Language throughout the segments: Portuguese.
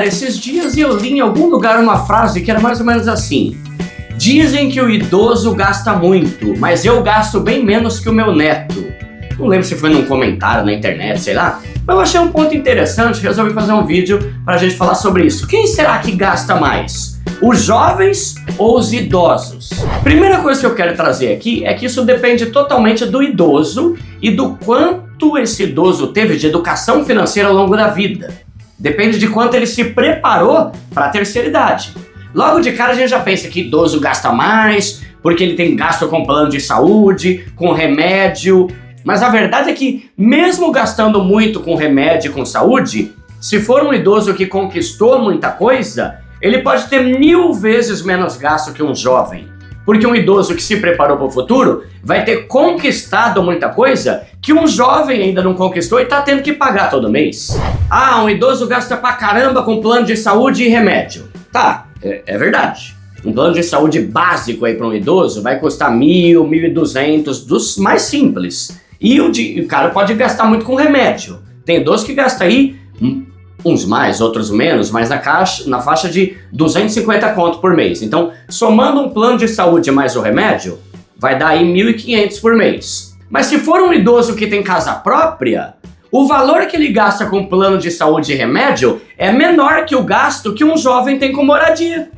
Galera, esses dias eu li em algum lugar uma frase que era mais ou menos assim: dizem que o idoso gasta muito, mas eu gasto bem menos que o meu neto. Não lembro se foi num comentário na internet, sei lá, mas eu achei um ponto interessante, resolvi fazer um vídeo para a gente falar sobre isso. Quem será que gasta mais? Os jovens ou os idosos? Primeira coisa que eu quero trazer aqui é que isso depende totalmente do idoso e do quanto esse idoso teve de educação financeira ao longo da vida. Depende de quanto ele se preparou para a terceira idade. Logo de cara a gente já pensa que idoso gasta mais, porque ele tem gasto com plano de saúde, com remédio. Mas a verdade é que, mesmo gastando muito com remédio e com saúde, se for um idoso que conquistou muita coisa, ele pode ter 1000 vezes menos gasto que um jovem. Porque um idoso que se preparou para o futuro vai ter conquistado muita coisa que um jovem ainda não conquistou e está tendo que pagar todo mês. Ah, um idoso gasta pra caramba com plano de saúde e remédio. Tá, é verdade. Um plano de saúde básico aí para um idoso vai custar 1.000, 1.200, dos mais simples. E o cara pode gastar muito com remédio. Tem idoso que gasta aí, uns mais, outros menos, mas na faixa de 250 conto por mês. Então, somando um plano de saúde mais o remédio, vai dar aí 1.500 por mês. Mas se for um idoso que tem casa própria, o valor que ele gasta com plano de saúde e remédio é menor que o gasto que um jovem tem com moradia.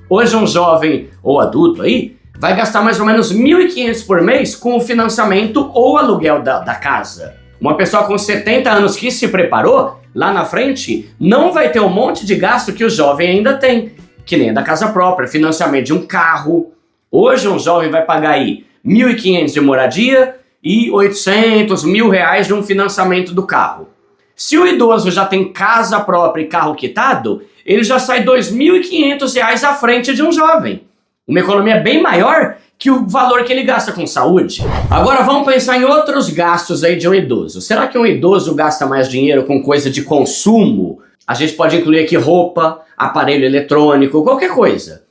Hoje um jovem ou adulto aí vai gastar mais ou menos 1.500 por mês com o financiamento ou aluguel da casa. Uma pessoa com 70 anos que se preparou, lá na frente, não vai ter um monte de gasto que o jovem ainda tem, que nem a da casa própria, financiamento de um carro. Hoje um jovem vai pagar aí 1.500 de moradia e 800, R$1.000 de um financiamento do carro. Se o idoso já tem casa própria e carro quitado, ele já sai R$2.500 à frente de um jovem. Uma economia bem maior que o valor que ele gasta com saúde. Agora vamos pensar em outros gastos aí de um idoso. Será que um idoso gasta mais dinheiro com coisa de consumo? A gente pode incluir aqui roupa, aparelho eletrônico, qualquer coisa.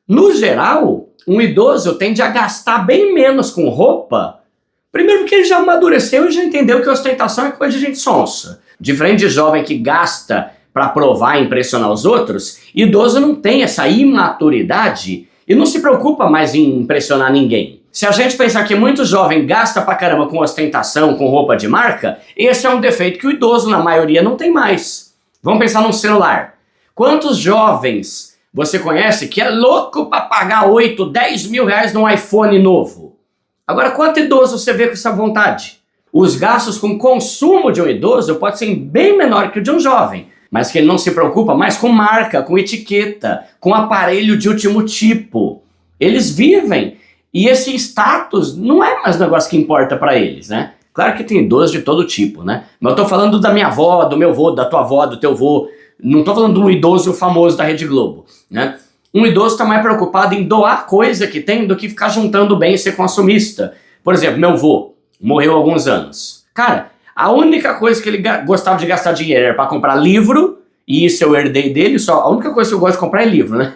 No geral, um idoso tende a gastar bem menos com roupa. Primeiro porque ele já amadureceu e já entendeu que ostentação é coisa de gente sonsa. Diferente de jovem que gasta para provar e impressionar os outros, idoso não tem essa imaturidade e não se preocupa mais em impressionar ninguém. Se a gente pensar que muito jovem gasta pra caramba com ostentação, com roupa de marca, esse é um defeito que o idoso, na maioria, não tem mais. Vamos pensar num celular. Quantos jovens você conhece que é louco pra pagar 8, 10 mil reais num iPhone novo? Agora, quanto idoso você vê com essa vontade? Os gastos com consumo de um idoso pode ser bem menor que o de um jovem, mas que ele não se preocupa mais com marca, com etiqueta, com aparelho de último tipo. Eles vivem e esse status não é mais negócio que importa para eles, né? Claro que tem idosos de todo tipo, né? Mas eu tô falando da minha avó, do meu avô, da tua avó, do teu avô. Não tô falando de um idoso famoso da Rede Globo, né? Um idoso tá mais preocupado em doar coisa que tem do que ficar juntando bem e ser consumista. Por exemplo, meu avô morreu há alguns anos. Cara, a única coisa que ele gostava de gastar dinheiro era para comprar livro, e isso eu herdei dele, só a única coisa que eu gosto de comprar é livro, né?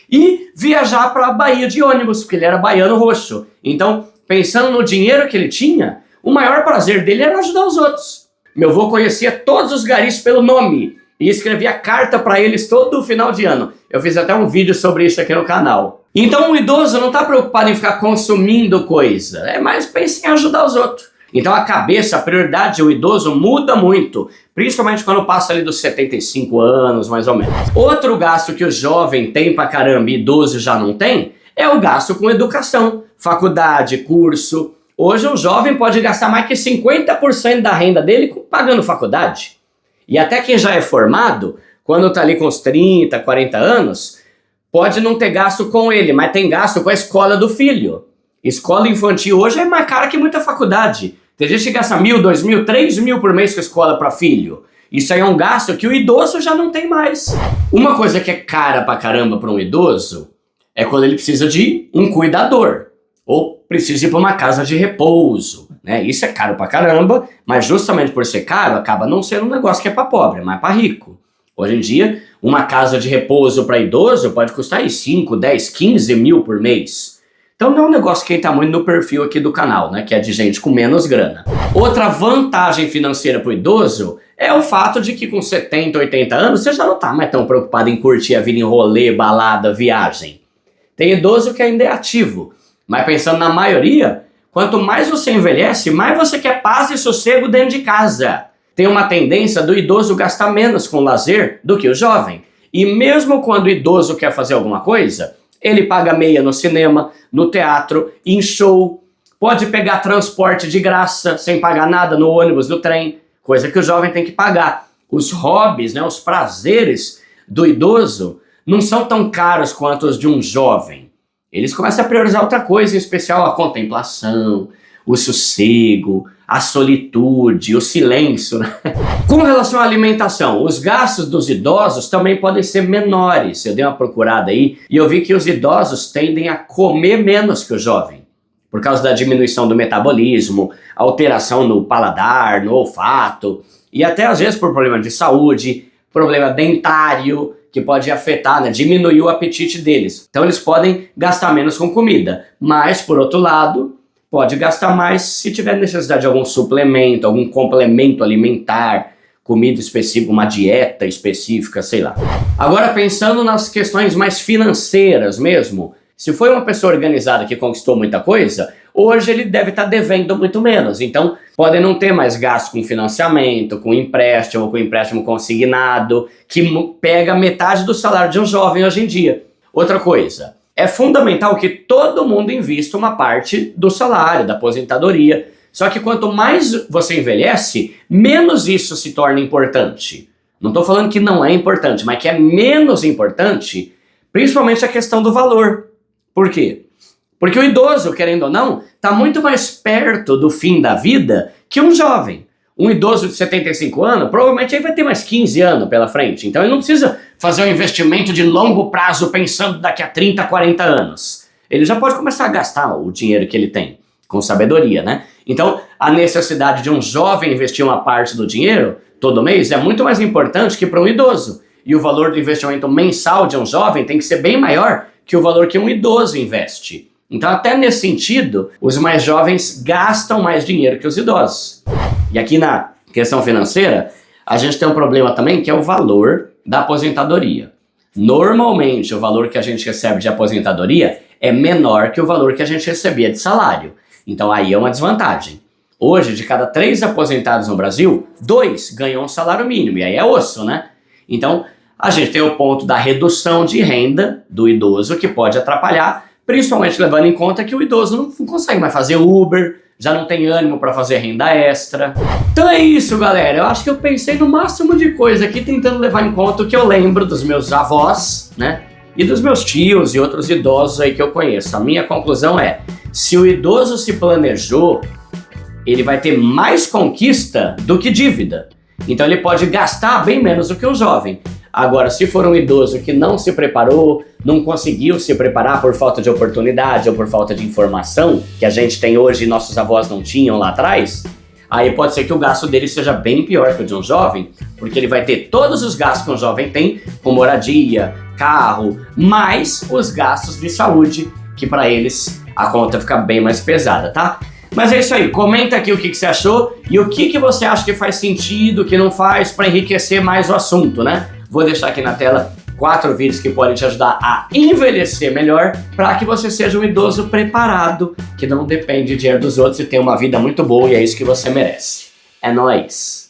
E viajar para a Bahia de ônibus, porque ele era baiano roxo. Então, pensando no dinheiro que ele tinha, o maior prazer dele era ajudar os outros. Meu avô conhecia todos os garis pelo nome e escrevia carta para eles todo final de ano. Eu fiz até um vídeo sobre isso aqui no canal. Então, o idoso não está preocupado em ficar consumindo coisa, é mais pensa em ajudar os outros. Então a cabeça, a prioridade do idoso muda muito, principalmente quando passa ali dos 75 anos, mais ou menos. Outro gasto que o jovem tem pra caramba e idoso já não tem, é o gasto com educação, faculdade, curso. Hoje um jovem pode gastar mais que 50% da renda dele pagando faculdade. E até quem já é formado, quando tá ali com uns 30, 40 anos, pode não ter gasto com ele, mas tem gasto com a escola do filho. Escola infantil hoje é mais cara que muita faculdade. Tem gente que gasta 1.000, 2.000, 3.000 por mês com escola para filho. Isso aí é um gasto que o idoso já não tem mais. Uma coisa que é cara pra caramba para um idoso é quando ele precisa de um cuidador. Ou precisa ir para uma casa de repouso, né? Isso é caro pra caramba, mas justamente por ser caro, acaba não sendo um negócio que é para pobre, é mais para rico. Hoje em dia, uma casa de repouso para idoso pode custar aí 5, 10, 15 mil por mês. Então não é um negócio que está muito no perfil aqui do canal, né? Que é de gente com menos grana. Outra vantagem financeira para o idoso é o fato de que com 70, 80 anos você já não tá mais tão preocupado em curtir a vida em rolê, balada, viagem. Tem idoso que ainda é ativo, mas pensando na maioria, quanto mais você envelhece, mais você quer paz e sossego dentro de casa. Tem uma tendência do idoso gastar menos com lazer do que o jovem. E mesmo quando o idoso quer fazer alguma coisa, ele paga meia no cinema, no teatro, em show, pode pegar transporte de graça, sem pagar nada no ônibus, no trem, coisa que o jovem tem que pagar. Os hobbies, né, os prazeres do idoso não são tão caros quanto os de um jovem. Eles começam a priorizar outra coisa, em especial a contemplação, o sossego, a solitude, o silêncio, né? Com relação à alimentação, os gastos dos idosos também podem ser menores. Eu dei uma procurada aí e eu vi que os idosos tendem a comer menos que o jovem, por causa da diminuição do metabolismo, alteração no paladar, no olfato, e até às vezes por problema de saúde, problema dentário, que pode afetar, né, diminuir o apetite deles. Então eles podem gastar menos com comida, mas por outro lado, pode gastar mais se tiver necessidade de algum suplemento, algum complemento alimentar, comida específica, uma dieta específica, sei lá. Agora pensando nas questões mais financeiras mesmo, se foi uma pessoa organizada que conquistou muita coisa, hoje ele deve estar devendo muito menos. Então, podem não ter mais gasto com financiamento, com empréstimo consignado, que pega metade do salário de um jovem hoje em dia. Outra coisa, é fundamental que todo mundo invista uma parte do salário, da aposentadoria. Só que quanto mais você envelhece, menos isso se torna importante. Não estou falando que não é importante, mas que é menos importante, principalmente a questão do valor. Por quê? Porque o idoso, querendo ou não, está muito mais perto do fim da vida que um jovem. Um idoso de 75 anos, provavelmente ele vai ter mais 15 anos pela frente. Então ele não precisa fazer um investimento de longo prazo pensando daqui a 30, 40 anos. Ele já pode começar a gastar o dinheiro que ele tem, com sabedoria, né? Então a necessidade de um jovem investir uma parte do dinheiro todo mês é muito mais importante que para um idoso. E o valor do investimento mensal de um jovem tem que ser bem maior que o valor que um idoso investe. Então, até nesse sentido, os mais jovens gastam mais dinheiro que os idosos. E aqui na questão financeira, a gente tem um problema também, que é o valor da aposentadoria. Normalmente, o valor que a gente recebe de aposentadoria é menor que o valor que a gente recebia de salário. Então, aí é uma desvantagem. Hoje, de cada 3 aposentados no Brasil, 2 ganham um salário mínimo, e aí é osso, né? Então, a gente tem o ponto da redução de renda do idoso, que pode atrapalhar, principalmente levando em conta que o idoso não consegue mais fazer Uber, já não tem ânimo para fazer renda extra. Então é isso, galera. Eu acho que eu pensei no máximo de coisa aqui, tentando levar em conta o que eu lembro dos meus avós, né? E dos meus tios e outros idosos aí que eu conheço. A minha conclusão é, se o idoso se planejou, ele vai ter mais conquista do que dívida. Então ele pode gastar bem menos do que um jovem. Agora, se for um idoso que não se preparou, não conseguiu se preparar por falta de oportunidade ou por falta de informação, que a gente tem hoje e nossos avós não tinham lá atrás, aí pode ser que o gasto dele seja bem pior que o de um jovem, porque ele vai ter todos os gastos que um jovem tem, com moradia, carro, mais os gastos de saúde, que para eles a conta fica bem mais pesada, tá? Mas é isso aí, comenta aqui o que você achou e o que você acha que faz sentido, que não faz, para enriquecer mais o assunto, né? Vou deixar aqui na tela 4 vídeos que podem te ajudar a envelhecer melhor para que você seja um idoso preparado, que não depende de dinheiro dos outros e tenha uma vida muito boa e é isso que você merece. É nóis!